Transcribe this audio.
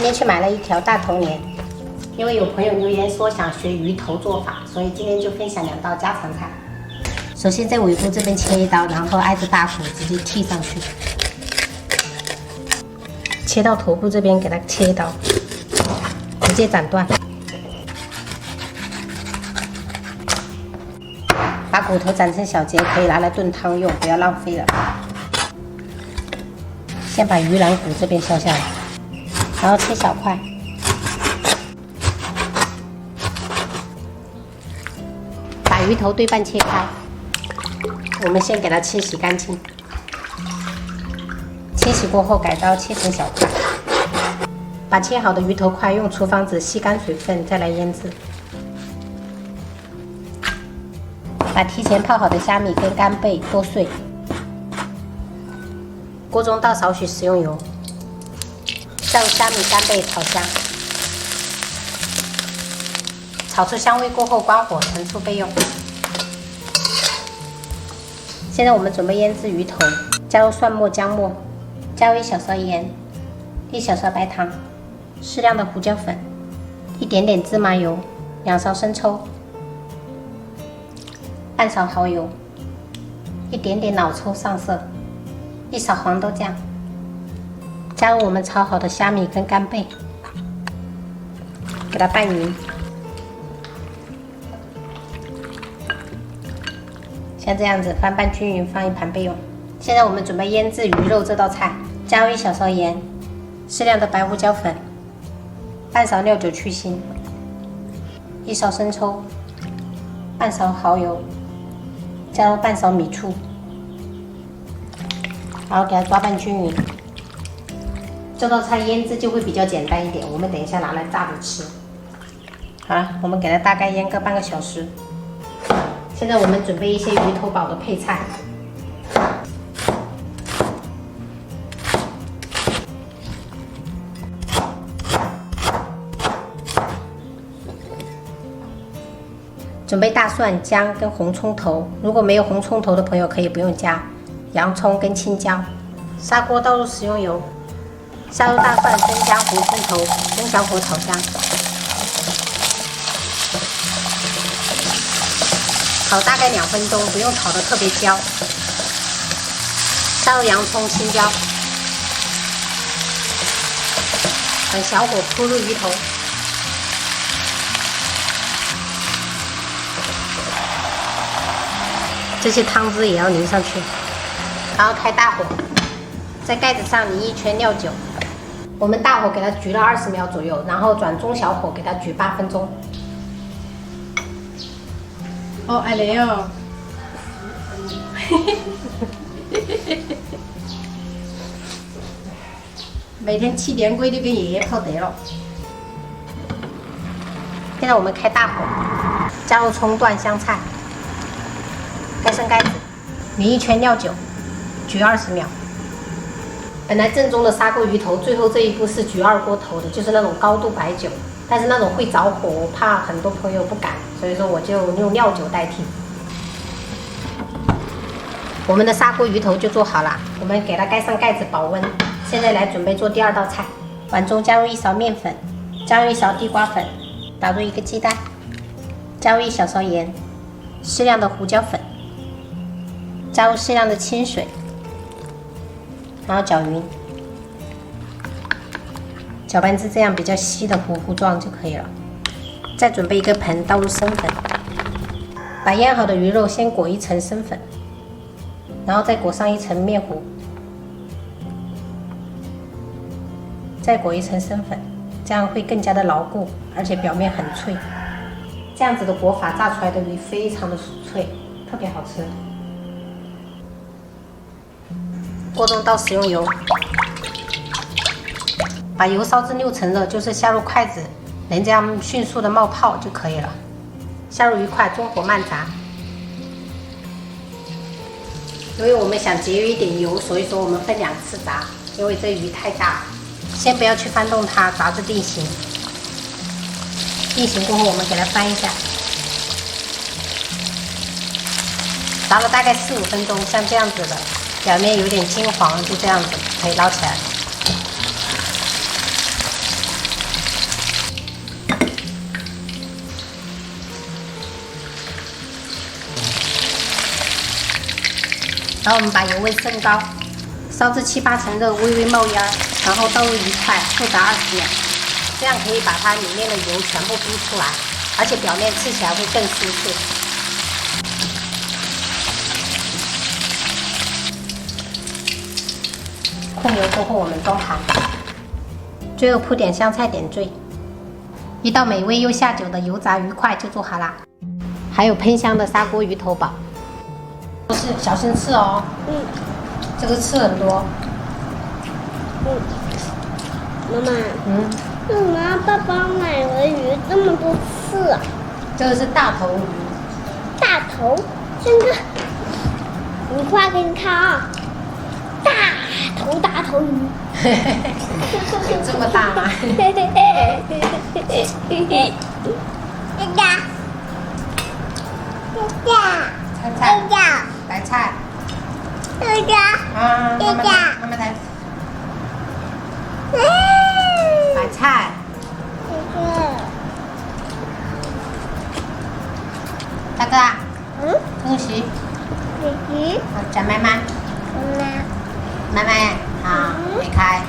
今天去买了一条大头鲢，因为有朋友留言说想学鱼头做法，所以今天就分享2道家常菜。首先在尾部这边切一刀，然后挨着大骨直接剔上去，切到头部这边给它切一刀，直接斩断。把骨头斩成小节，可以拿来炖汤用，不要浪费了。先把鱼腩骨这边削下来，然后切小块。把鱼头对半切开，我们先给它清洗干净。清洗过后改刀切成小块。把切好的鱼头块用厨房纸吸干水分，再来腌制。把提前泡好的虾米跟干贝剁碎。锅中倒少许食用油，下入虾米、干贝炒香，炒出香味过后关火，盛出备用。现在我们准备腌制鱼头，加入蒜末、姜末，加入1小勺盐，1小勺白糖，适量的胡椒粉，一点点芝麻油，2勺生抽，半勺蚝油，一点点老抽上色。1勺黄豆酱，加入我们炒好的虾米跟干贝，给它拌匀，像这样子翻拌均匀，放一盘备用。现在我们准备腌制鱼肉这道菜，加入1小勺盐，适量的白胡椒粉，半勺料酒去腥，1勺生抽，半勺蚝油，加入半勺米醋。然后给它抓拌均匀。这道菜腌制就会比较简单一点，我们等一下拿来炸着吃。好了，我们给它大概腌个半个小时。现在我们准备一些鱼头煲的配菜。准备大蒜、姜跟红葱头，如果没有红葱头的朋友可以不用加。洋葱跟青椒，砂锅倒入食用油，下入大蒜、生姜、红葱头，中小火炒香，炒大概2分钟，不用炒得特别焦。下入洋葱、青椒，等小火扑入鱼头，这些汤汁也要淋上去。然后开大火，在盖子上淋1圈料酒，我们大火给它焗了20秒左右，然后转中小火给它焗8分钟。哦，爱来哦！每天7点鬼就跟爷爷跑得了。现在我们开大火，加入葱段、香菜，盖上盖子，淋1圈料酒。焗20秒。本来正宗的砂锅鱼头，最后这一步是焗2锅头的，就是那种高度白酒，但是那种会着火，我怕很多朋友不敢，所以说我就用料酒代替。我们的砂锅鱼头就做好了，我们给它盖上盖子保温。现在来准备做第2道菜，碗中加入1勺面粉，加入1勺地瓜粉，打入1个鸡蛋，加入1小勺盐，适量的胡椒粉，加入适量的清水。然后搅匀，搅拌至这样比较稀的糊糊状就可以了。再准备一个盆，倒入生粉，把腌好的鱼肉先裹1层生粉，然后再裹上1层面糊，再裹1层生粉，这样会更加的牢固，而且表面很脆。这样子的裹法，炸出来的鱼非常的酥脆，特别好吃。锅中倒食用油，把油烧至6成热，就是下入筷子，能这样迅速的冒泡就可以了。下入鱼块，中火慢炸。因为我们想节约一点油，所以说我们分2次炸，因为这鱼太大。先不要去翻动它，炸至定型。定型过后，我们给它翻一下，炸了大概4、5分钟，像这样子的。表面有点金黄，就这样子可以捞起来。然后我们把油温升高，烧至7、8成热，微微冒烟，然后倒入鱼块，复炸20秒，这样可以把它里面的油全部逼出来，而且表面吃起来会更酥脆。控油之后，我们装盘，最后铺点香菜点缀，一道美味又下酒的油炸鱼块就做好啦。还有喷香的砂锅鱼头堡，不是小心刺哦。这个刺很多。妈妈。为什么爸爸买的鱼这么多刺啊？这个是大头鱼。大头，这个，你快给你看啊！大头鱼。有这么大吗？菜，白菜。啊，慢慢来。白菜。大哥。恭喜。好，讲妈妈。妈妈，好，离开。